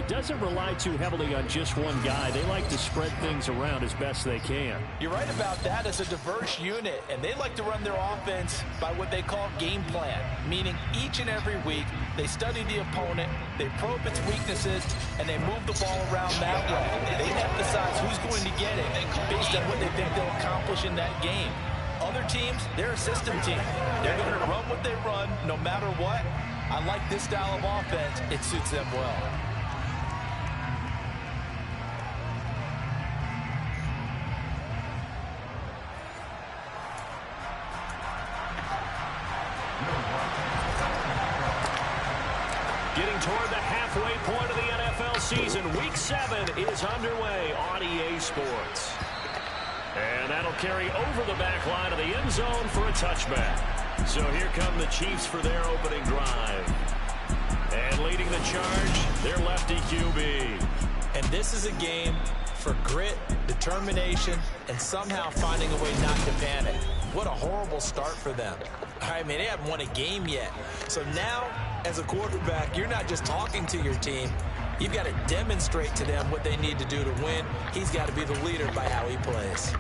doesn't rely too heavily on just one guy. They like to spread things around as best they can. You're right about that. It's a diverse unit, and they like to run their offense by what they call game plan, meaning each and every week they study the opponent, they probe its weaknesses, and they move the ball around that way. They emphasize who's going to get it based on what they think they'll accomplish in that game. Other teams, they're a system team. They're going to run what they run no matter what. I like this style of offense. It suits them well. Getting toward the halfway point of the NFL season. Week 7 is underway on EA Sports. And that'll carry over the back line of the end zone for a touchback. So here come the Chiefs for their opening drive. And leading the charge, their lefty QB. And this is a game for grit, determination, and somehow finding a way not to panic. What a horrible start for them. I mean, they haven't won a game yet. So now, as a quarterback, you're not just talking to your team. You've got to demonstrate to them what they need to do to win. He's got to be the leader by how he plays.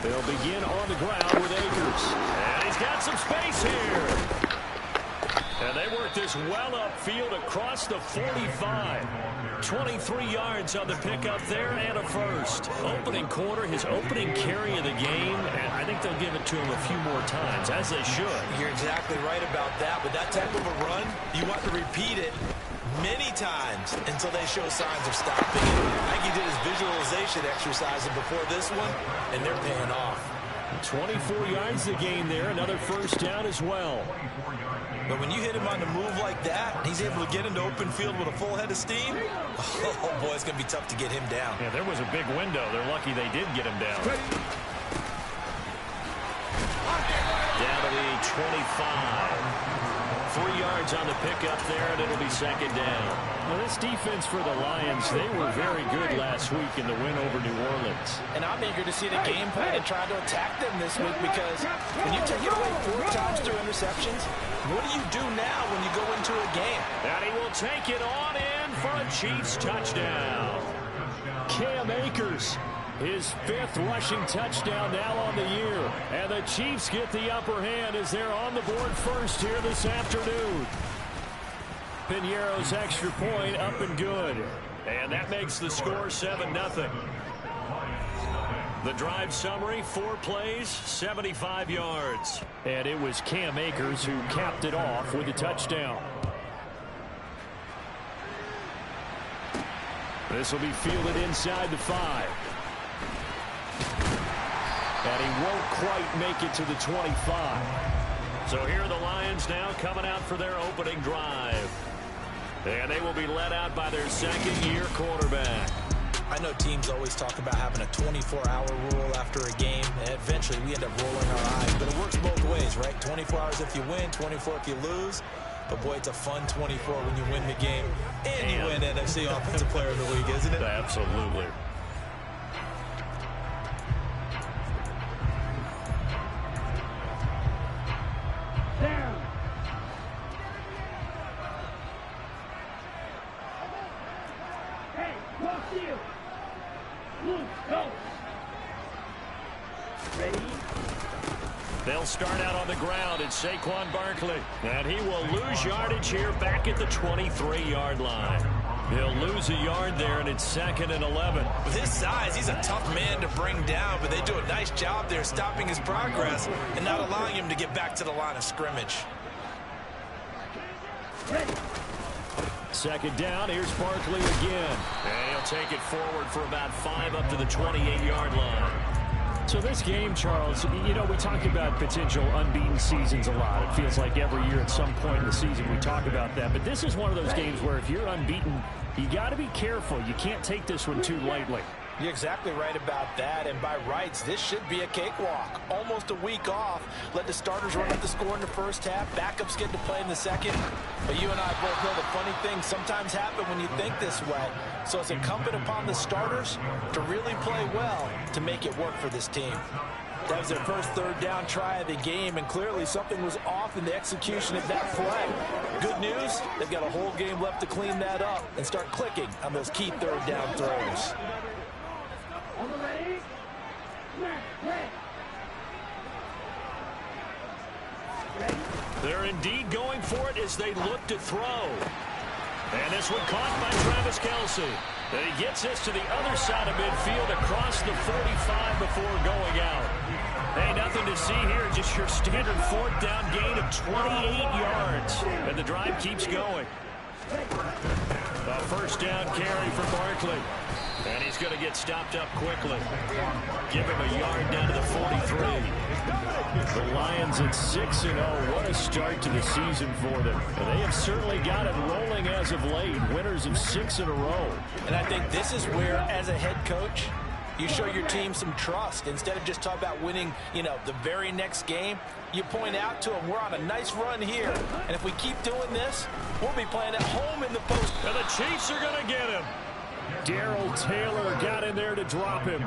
They'll begin on the ground with Akers. And he's got some space here. And they work this well upfield across the 45. 23 yards on the pickup there and a first. Opening quarter, his opening carry of the game, and I think they'll give it to him a few more times, as they should. You're exactly right about that. With that type of a run, you want to repeat it many times until they show signs of stopping it. I think he did his visualization exercise before this one, and they're paying off. 24 yards the game there, another first down as well. But when you hit him on the move like that, he's able to get into open field with a full head of steam. Oh, boy, it's going to be tough to get him down. Yeah, there was a big window. They're lucky they did get him down. Down to the 25. 3 yards on the pickup there, and it'll be second down. Now, this defense for the Lions, they were very good last week in the win over New Orleans. And I'm eager to see the game plan and try to attack them this week, because when you take it away 4 times through interceptions, what do you do now when you go into a game? And he will take it on in for a Chiefs touchdown. Cam Akers, his 5th rushing touchdown now on the year. And the Chiefs get the upper hand as they're on the board first here this afternoon. Piñeiro's extra point up and good. And that makes the score 7-0. The drive summary, 4 plays, 75 yards. And it was Cam Akers who capped it off with a touchdown. This will be fielded inside the 5. And he won't quite make it to the 25. So here are the Lions now coming out for their opening drive. And they will be led out by their second-year quarterback. I know teams always talk about having a 24-hour rule after a game, and eventually we end up rolling our eyes. But it works both ways, right? 24 hours if you win, 24 if you lose. But, boy, it's a fun 24 when you win the game. And you win NFC Offensive Player of the Week, isn't it? Absolutely. They'll start out on the ground. It's Saquon Barkley. And he will lose yardage here back at the 23-yard line. He'll lose a yard there, and it's 2nd and 11. With his size, he's a tough man to bring down, but they do a nice job there stopping his progress and not allowing him to get back to the line of scrimmage. Second down, here's Barkley again. And he'll take it forward for about 5 up to the 28-yard line. So this game, Charles, you know, we talk about potential unbeaten seasons a lot. It feels like every year at some point in the season we talk about that. But this is one of those games where if you're unbeaten, you got to be careful. You can't take this one too lightly. You're exactly right about that, and by rights, this should be a cakewalk. Almost a week off. Let the starters run up the score in the first half. Backups get to play in the second. But you and I both know the funny things sometimes happen when you think this way. So it's incumbent upon the starters to really play well to make it work for this team. That was their first third down try of the game, and clearly something was off in the execution of that play. Good news, they've got a whole game left to clean that up and start clicking on those key third down throws. They're indeed going for it as they look to throw. And this one caught by Travis Kelce. And he gets this to the other side of midfield across the 45 before going out. Hey, nothing to see here, just your standard fourth down gain of 28 yards. And the drive keeps going. A first down carry for Barkley. And he's going to get stopped up quickly. Give him a yard down to the 43. The Lions at 6-0. What a start to the season for them. And they have certainly got it rolling as of late. Winners of 6 in a row. And I think this is where, as a head coach, you show your team some trust. Instead of just talking about winning, the very next game, you point out to them, we're on a nice run here. And if we keep doing this, we'll be playing at home in the post. And the Chiefs are going to get him. Darrell Taylor got in there to drop him.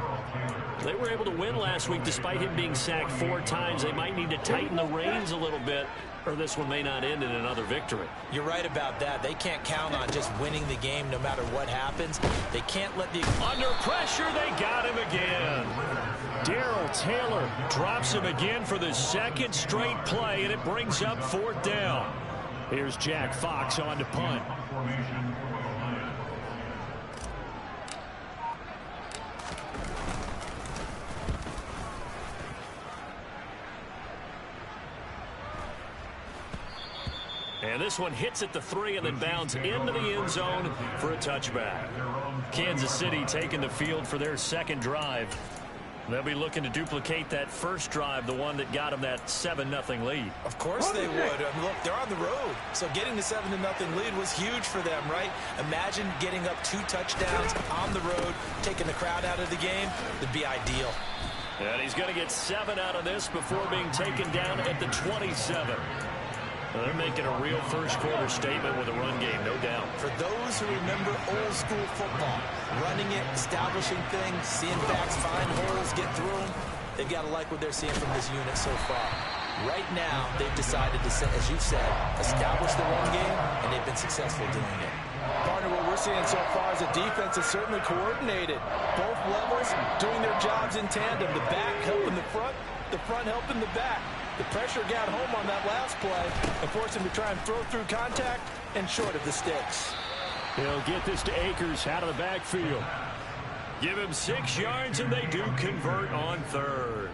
They were able to win last week despite him being sacked 4 times. They might need to tighten the reins a little bit, or this one may not end in another victory. You're right about that. They can't count on just winning the game no matter what happens. They can't let the... Under pressure, they got him again. Darrell Taylor drops him again for the second straight play, and it brings up 4th down. Here's Jack Fox on to punt. And this one hits at the 3 and then bounds into the end zone for a touchback. Kansas City taking the field for their second drive. They'll be looking to duplicate that first drive, the one that got them that 7-0 lead. Of course they would. Look, they're on the road. So getting the 7-0 lead was huge for them, right? Imagine getting up 2 touchdowns on the road, taking the crowd out of the game. It'd be ideal. And he's going to get 7 out of this before being taken down at the 27. They're making a real first-quarter statement with a run game, no doubt. For those who remember old-school football, running it, establishing things, seeing backs find holes, get through them, they've got to like what they're seeing from this unit so far. Right now, they've decided to, as you've said, establish the run game, and they've been successful doing it. Partner, what we're seeing so far is a defense is certainly coordinated. Both levels doing their jobs in tandem. The back helping the front helping the back. The pressure got home on that last play and forced him to try and throw through contact and short of the sticks. He'll get this to Akers out of the backfield. Give him 6 yards, and they do convert on 3rd.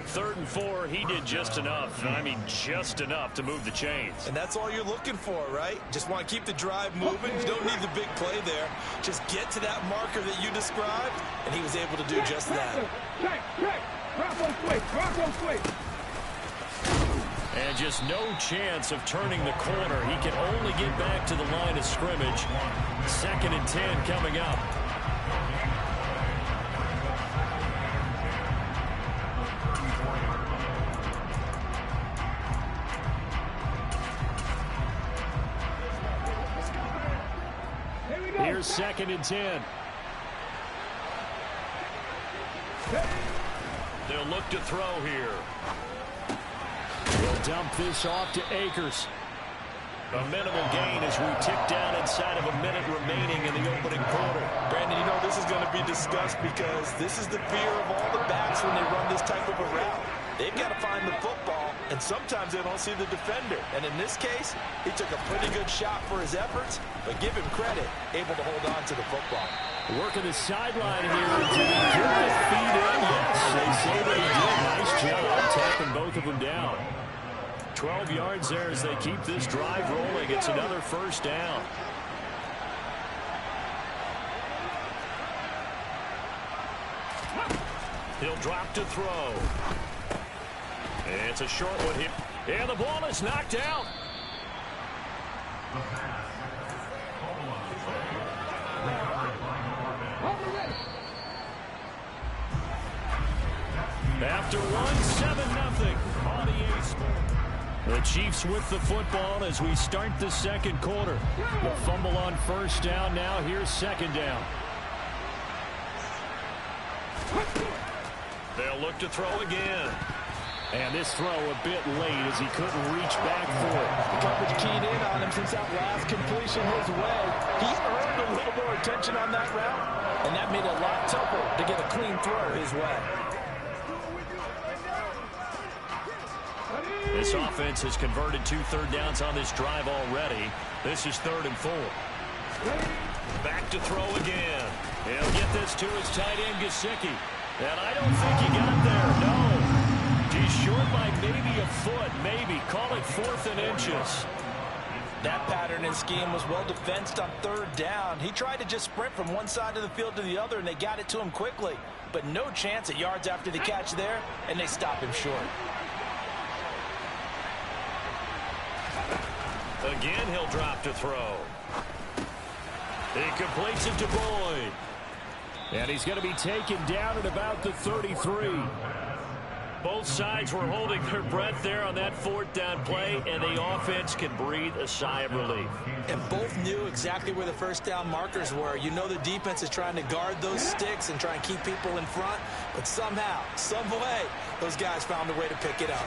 3rd and 4, he did just enough. I mean, just enough to move the chains. And that's all you're looking for, right? Just want to keep the drive moving. You don't need the big play there. Just get to that marker that you described, and he was able to do just that. And just no chance of turning the corner. He can only get back to the line of scrimmage. 2nd and 10 coming up. Here's 2nd and 10. They'll look to throw here. We'll dump this off to Akers. A minimal gain as we tick down inside of a minute remaining in the opening quarter. Brandon, you know this is going to be discussed because this is the fear of all the backs when they run this type of a route. They've got to find the football, and sometimes they don't see the defender. And in this case, he took a pretty good shot for his efforts, but give him credit, able to hold on to the football. Working the sideline here. Did he get the feet in? Yes, they say that he did. Nice job tapping both of them down. 12 yards there as they keep this drive rolling. It's another first down. He'll drop to throw. It's a short one here. And the ball is knocked out. After one, 7-0 on the A's. The Chiefs with the football as we start the second quarter. The fumble on first down. Now here's 2nd down. They'll look to throw again. And this throw a bit late as he couldn't reach back for it. The coverage keyed in on him since that last completion his way. He earned a little more attention on that route, and that made it a lot tougher to get a clean throw his way. This offense has converted 2 third downs on this drive already. This is 3rd and 4. Back to throw again. He'll get this to his tight end, Gesicki. And I don't think he got there, no. He's short by maybe a foot, maybe. Call it 4th and inches. That pattern and scheme was well defensed on 3rd down. He tried to just sprint from one side of the field to the other, and they got it to him quickly. But no chance at yards after the catch there, and they stop him short. Again, he'll drop to throw. He completes it to Boyd. And he's going to be taken down at about the 33. Both sides were holding their breath there on that 4th down play, and the offense can breathe a sigh of relief. And both knew exactly where the 1st down markers were. You know the defense is trying to guard those sticks and try and keep people in front, but somehow, some way, those guys found a way to pick it up.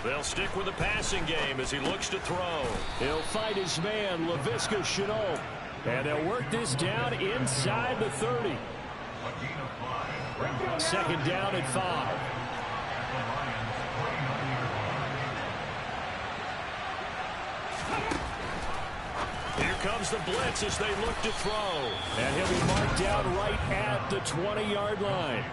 They'll stick with the passing game as he looks to throw. He'll fight his man, Laviska Shenault. And they'll work this down inside the 30. 2nd down at 5. Here comes the blitz as they look to throw. And he'll be marked down right at the 20-yard line.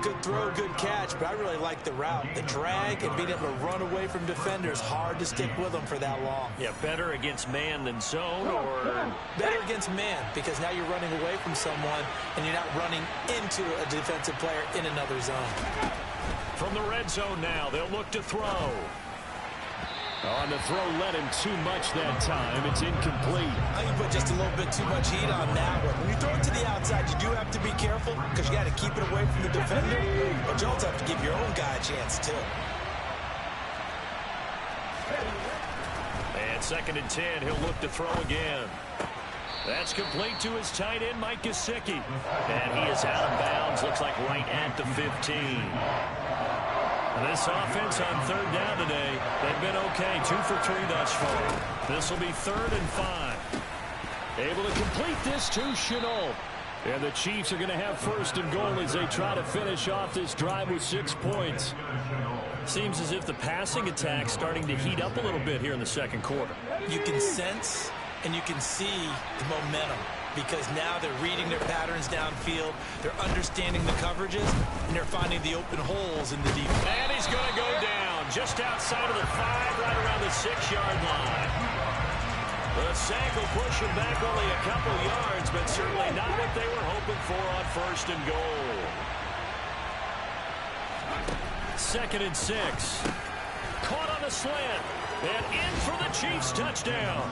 Good throw, good catch, but I really like the route. The drag and being able to run away from defenders, hard to stick with them for that long. Yeah, better against man than zone, or? Better against man, because now you're running away from someone and you're not running into a defensive player in another zone. From the red zone now, they'll look to throw. On the throw led him too much that time. It's incomplete. I think you put just a little bit too much heat on that one. When you throw it to the outside, you do have to be careful because you got to keep it away from the defender. But you also have to give your own guy a chance, too. And 2nd and 10, he'll look to throw again. That's complete to his tight end, Mike Gesicki. And he is out of bounds, looks like right at the 15. This offense on 3rd down today, they've been okay. 2 for 3 thus far. This will be 3rd and 5. Able to complete this to Shenault. And the Chiefs are going to have 1st and goal as they try to finish off this drive with 6 points. Seems as if the passing attack's starting to heat up a little bit here in the 2nd quarter. You can sense and you can see the momentum, because now they're reading their patterns downfield, they're understanding the coverages, and they're finding the open holes in the defense. And he's going to go down just outside of the 5, right around the 6-yard line. The sack will push him back only a couple yards, but certainly not what they were hoping for on 1st and goal. 2nd and 6. Caught on the slant, and in for the Chiefs touchdown.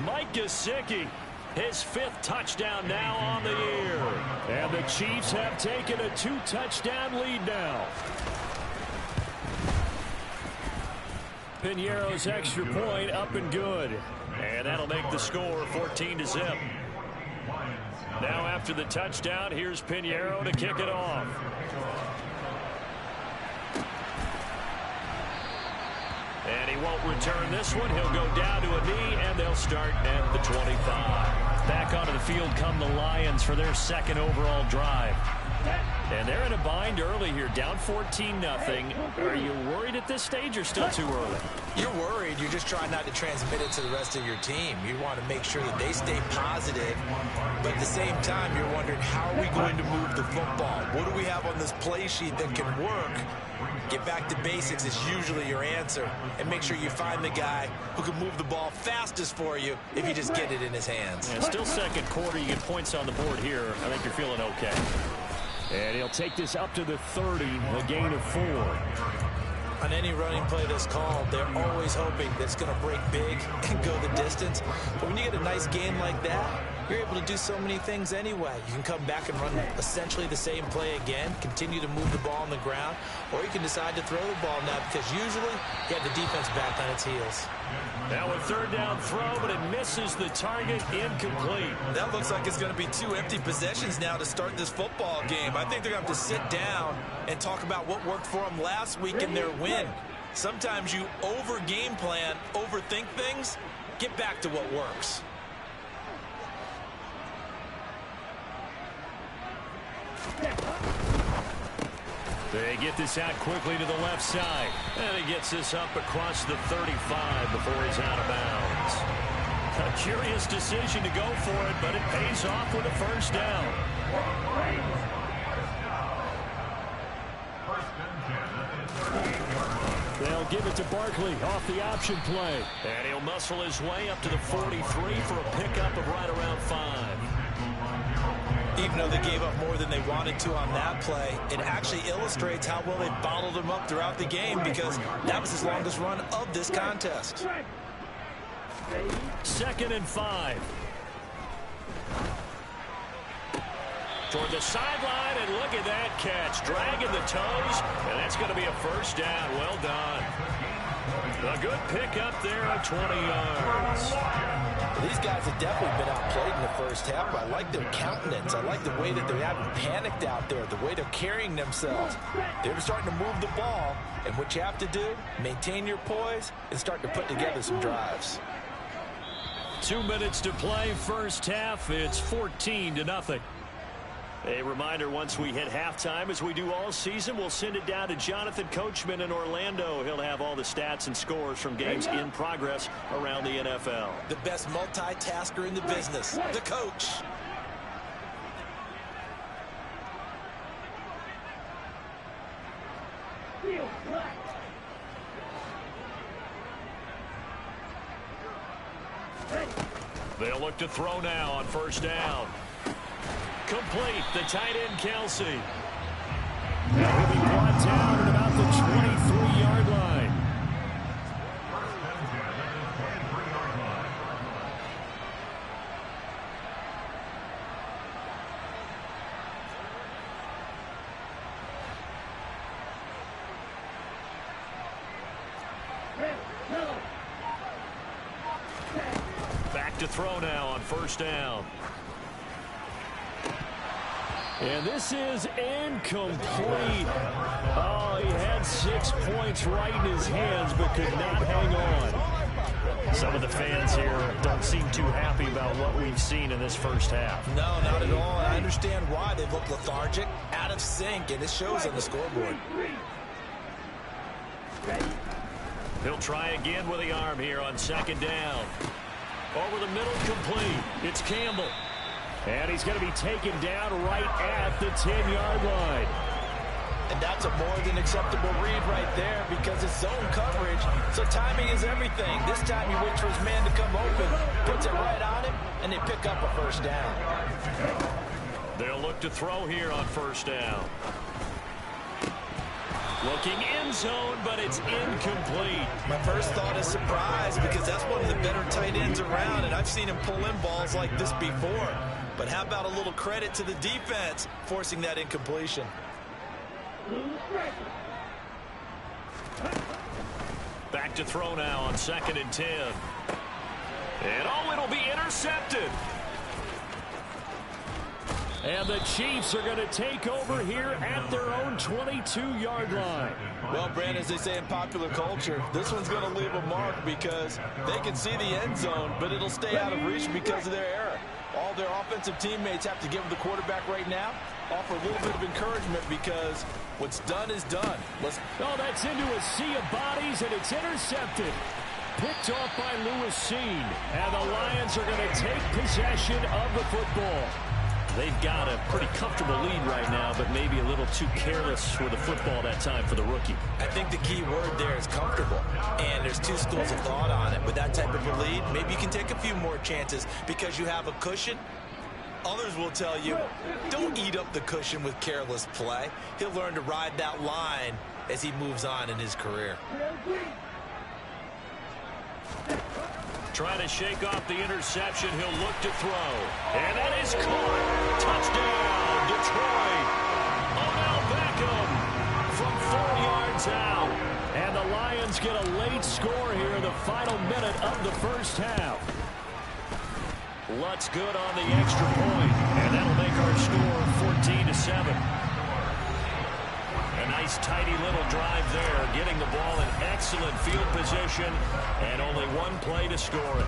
Mike Gesicki, his 5th touchdown now on the year. And the Chiefs have taken a 2-touchdown lead now. Piñeiro's extra point up and good. And that'll make the score 14-0. Now after the touchdown, here's Piñeiro to kick it off. And he won't return this one. He'll go down to a knee, and they'll start at the 25. Back onto the field come the Lions for their 2nd overall drive. And they're in a bind early here, down 14-0. Are you worried at this stage or still too early? You're worried. You're just trying not to transmit it to the rest of your team. You want to make sure that they stay positive, but at the same time, you're wondering, how are we going to move the football? What do we have on this play sheet that can work? Get back to basics is usually your answer, and make sure you find the guy who can move the ball fastest for you if you just get it in his hands. Yeah, still 2nd quarter. You get points on the board here. I think you're feeling okay. And he'll take this up to the 30, a gain of 4. On any running play that's called, they're always hoping that it's going to break big and go the distance. But when you get a nice gain like that, you're able to do so many things anyway. You can come back and run essentially the same play again, continue to move the ball on the ground, or you can decide to throw the ball now because usually you have the defense back on its heels. Now a third down throw, but it misses the target, incomplete. That looks like it's going to be 2 empty possessions now to start this football game. I think they're going to have to sit down and talk about what worked for them last week in their win. Sometimes you over-game plan, overthink things, get back to what works. They get this out quickly to the left side. And he gets this up across the 35 before he's out of bounds. A curious decision to go for it, but it pays off with a first down. They'll give it to Barkley off the option play. And he'll muscle his way up to the 43 for a pickup of right around 5. Even though they gave up more than they wanted to on that play, it actually illustrates how well they bottled him up throughout the game because that was his longest run of this contest. 2nd and 5. Toward the sideline, and look at that catch. Dragging the toes, and that's going to be a first down. Well done. A good pickup there of 20 yards. These guys have definitely been outplayed in the first half. I like their countenance. I like the way that they haven't panicked out there, the way they're carrying themselves. They're starting to move the ball, and what you have to do, maintain your poise and start to put together some drives. 2 minutes to play, first half. It's 14-0. A reminder, once we hit halftime, as we do all season, we'll send it down to Jonathan Coachman in Orlando. He'll have all the stats and scores from games in progress around the NFL. The best multitasker in the business, the coach. They'll look to throw now on first down. Complete, the tight end, Kelsey. Now he'll be brought down at about the 23-yard line. Back to throw now on first down. And this is incomplete. Oh, he had 6 points right in his hands, but could not hang on. Some of the fans here don't seem too happy about what we've seen in this first half. No, not at all. I understand why. They've looked lethargic, out of sync, and it shows on the scoreboard. He'll try again with the arm here on 2nd down. Over the middle, complete. It's Campbell. And he's going to be taken down right at the 10-yard line. And that's a more than acceptable read right there because it's zone coverage, so timing is everything. This time he waits for his man to come open, puts it right on him, and they pick up a first down. They'll look to throw here on first down. Looking end zone, but it's incomplete. My first thought is surprise because that's one of the better tight ends around, and I've seen him pull in balls like this before. But how about a little credit to the defense forcing that incompletion? Back to throw now on 2nd and 10. And oh, it'll be intercepted. And the Chiefs are going to take over here at their own 22-yard line. Well, Brandon, as they say in popular culture, this one's going to leave a mark because they can see the end zone, but it'll stay out of reach because of their error. All their offensive teammates have to give the quarterback right now, offer a little bit of encouragement because what's done is done. Oh, that's into a sea of bodies, and it's intercepted. Picked off by Lewis Seen. And the Lions are going to take possession of the football. They've got a pretty comfortable lead right now, but maybe a little too careless with the football that time for the rookie. I think the key word there is comfortable, and there's two schools of thought on it. With that type of a lead, maybe you can take a few more chances because you have a cushion. Others will tell you, don't eat up the cushion with careless play. He'll learn to ride that line as he moves on in his career. trying to shake off the interception. He'll look to throw. And that is caught. Touchdown, Detroit. Odell Beckham from 4 yards out. And the Lions get a late score here in the final minute of the first half. Lutz good on the extra point, and that'll make our score 14-7. A nice tidy little drive there, getting the ball in excellent field position, and only one play to score it.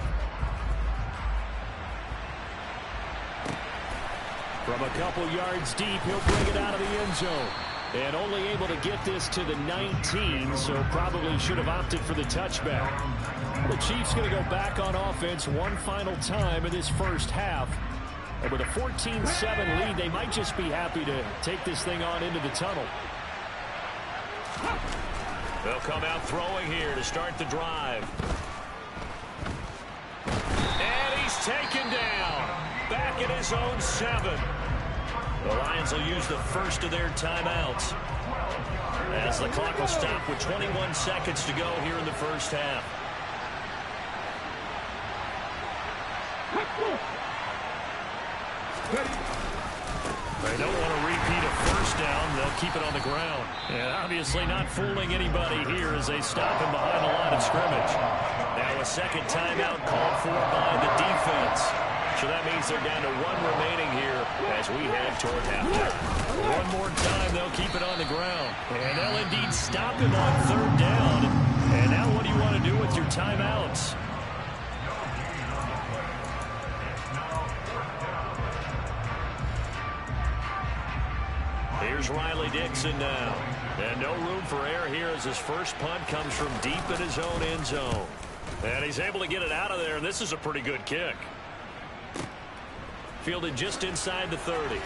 From a couple yards deep, he'll bring it out of the end zone. And only able to get this to the 19, so probably should have opted for the touchback. The Chiefs going to go back on offense one final time in this first half. And with a 14-7 lead, they might just be happy to take this thing on into the tunnel. They'll come out throwing here to start the drive. And he's taken down. Back at his own 7. The Lions will use the first of their timeouts as the clock will stop with 21 seconds to go here in the first half. They don't want to repeat a first down. They'll keep it on the ground. And obviously not fooling anybody here as they stop him behind the line of scrimmage. Now a second timeout called for by the defense. So that means they're down to 1 remaining here as we head toward halftime. One more time, they'll keep it on the ground. And they'll indeed stop him on 3rd down. And now what do you want to do with your timeouts? Here's Riley Dixon now. And no room for error here as his first punt comes from deep in his own end zone. And he's able to get it out of there, and this is a pretty good kick. Fielded just inside the 30.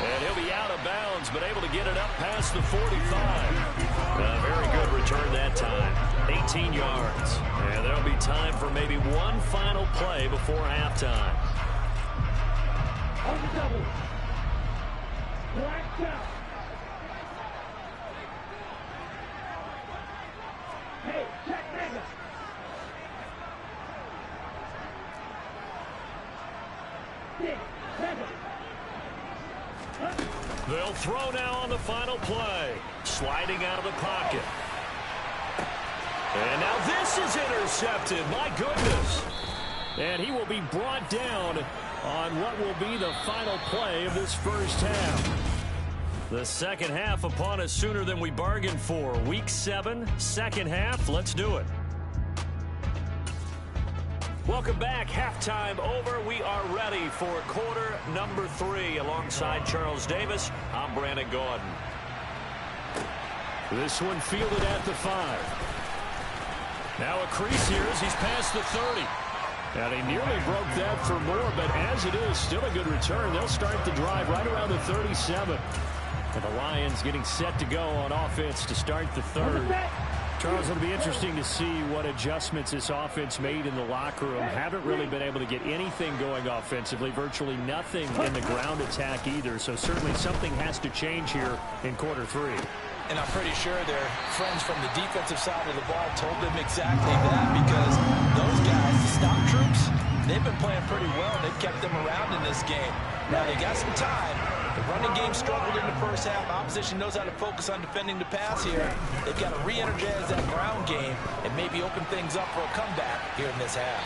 And he'll be out of bounds, but able to get it up past the 45. A very good return that time. 18 yards. And there'll be time for maybe one final play before halftime. On the double. Blacked out. Hey, check mega. They'll throw now on the final play. Sliding out of the pocket. And now this is intercepted. My goodness. And he will be brought down on what will be the final play of this first half. The second half upon us sooner than we bargained for. Week 7, second half. Let's do it. Welcome back. Halftime over. We are ready for quarter number 3. Alongside Charles Davis, I'm Brandon Gordon. This one fielded at the 5. Now a crease here as he's past the 30. And he nearly broke that for more, but as it is, still a good return. They'll start the drive right around the 37. And the Lions getting set to go on offense to start the 3rd. Charles, it'll be interesting to see what adjustments this offense made in the locker room. Haven't really been able to get anything going offensively, virtually nothing in the ground attack either. So certainly something has to change here in quarter 3. And I'm pretty sure their friends from the defensive side of the ball told them exactly that, because those guys, the stop troops, they've been playing pretty well. They've kept them around in this game. Now they got some time. The running game struggled in the first half. Opposition knows how to focus on defending the pass here. They've got to re-energize that ground game and maybe open things up for a comeback here in this half.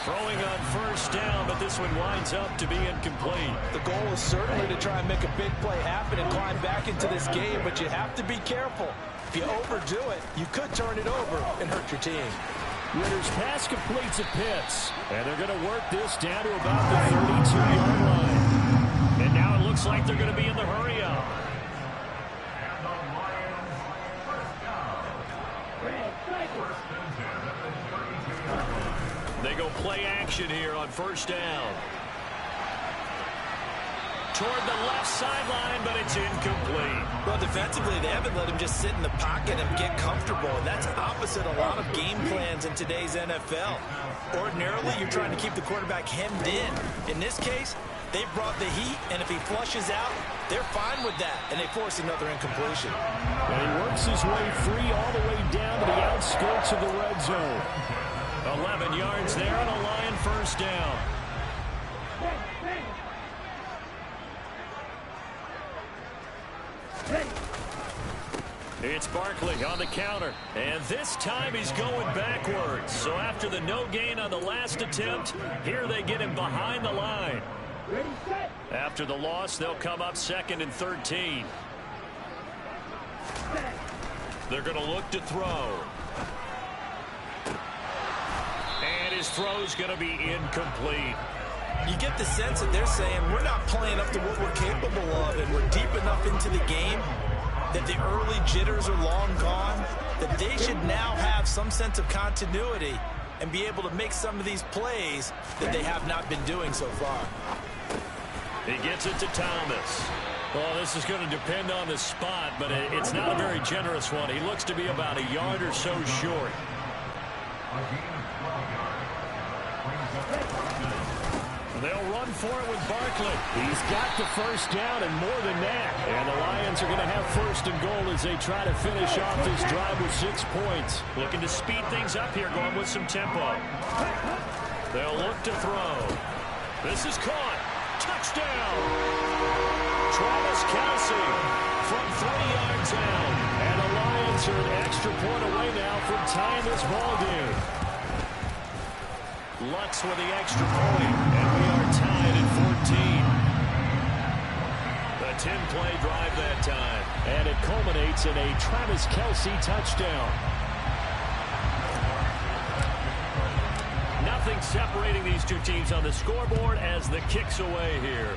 Throwing on first down, but this one winds up to be incomplete. The goal is certainly to try and make a big play happen and climb back into this game, but you have to be careful. If you overdo it, you could turn it over and hurt your team. Ritter's pass completes at Pitts, and they're going to work this down to about the 32-yard line. And now it looks like they're going to be in the hurry-up. They go play action here on first down. Toward the left sideline, but it's incomplete. Well, defensively, they haven't let him just sit in the pocket and get comfortable, and that's opposite a lot of game plans in today's NFL. Ordinarily, you're trying to keep the quarterback hemmed in. In this case, They brought the heat, and if he flushes out, they're fine with that, and they force another incompletion. And he works his way free all the way down to the outskirts of the red zone. 11 yards there on a Lion first down. It's Barkley on the counter, and this time he's going backwards. So after the no gain on the last attempt, here they get him behind the line. After the loss, they'll come up 2nd and 13. They're going to look to throw. And his throw's going to be incomplete. You get the sense that they're saying we're not playing up to what we're capable of, and we're deep enough into the game that the early jitters are long gone, that they should now have some sense of continuity and be able to make some of these plays that they have not been doing so far. He gets it to Thomas. Well, this is going to depend on the spot, but it's not a very generous one. He looks to be about a yard or so short. They'll run for it with Barkley. He's got the first down and more than that. And the Lions are going to have 1st and goal as they try to finish off this drive with 6 points. Looking to speed things up here, going with some tempo. They'll look to throw. This is caught. Touchdown. Travis Kelce from 3 yards out. And the Lions are an extra point away now from tying this ball game. Lutz with the extra point, and we are tied at 14. A 10-play drive that time, and it culminates in a Travis Kelce touchdown. Nothing separating these two teams on the scoreboard as the kick's away here.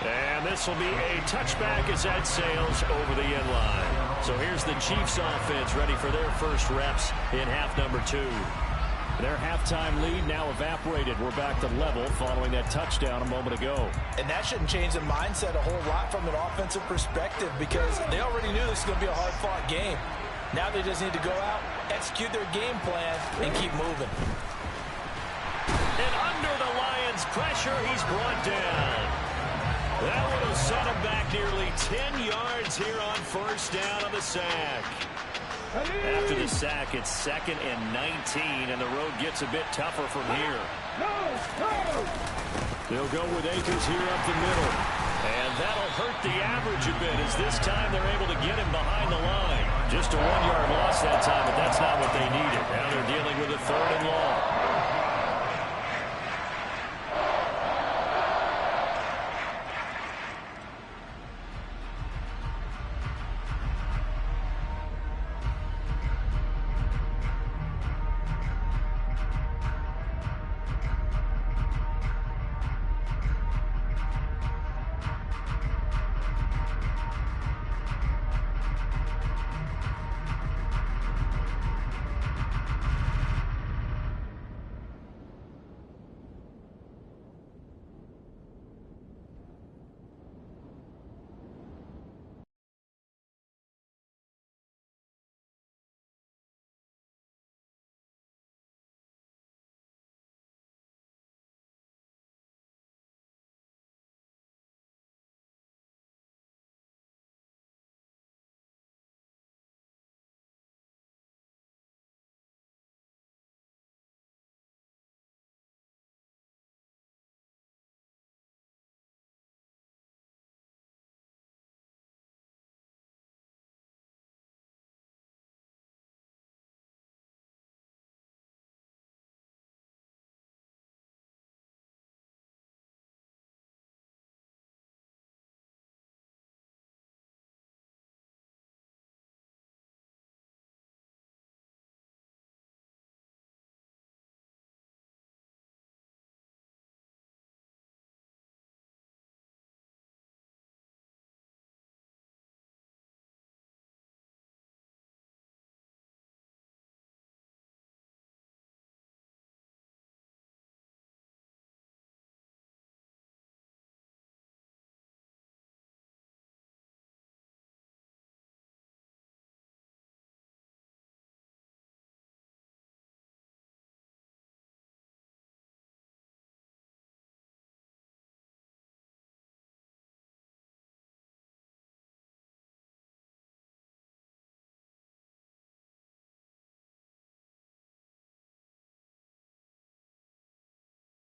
And this will be a touchback as that sails over the end line. So here's the Chiefs offense ready for their first reps in half number 2. Their halftime lead now evaporated. We're back to level following that touchdown a moment ago. And that shouldn't change the mindset a whole lot from an offensive perspective because they already knew this was going to be a hard-fought game. Now they just need to go out, execute their game plan, and keep moving. And under the Lions' pressure, he's brought down. That would have set him back nearly 10 yards here on first down on the sack. After the sack, it's 2nd and 19, and the road gets a bit tougher from here. They'll go with Akers here up the middle. And that'll hurt the average a bit as this time they're able to get him behind the line. Just a 1-yard loss that time, but that's not what they needed. Now they're dealing with a 3rd and long.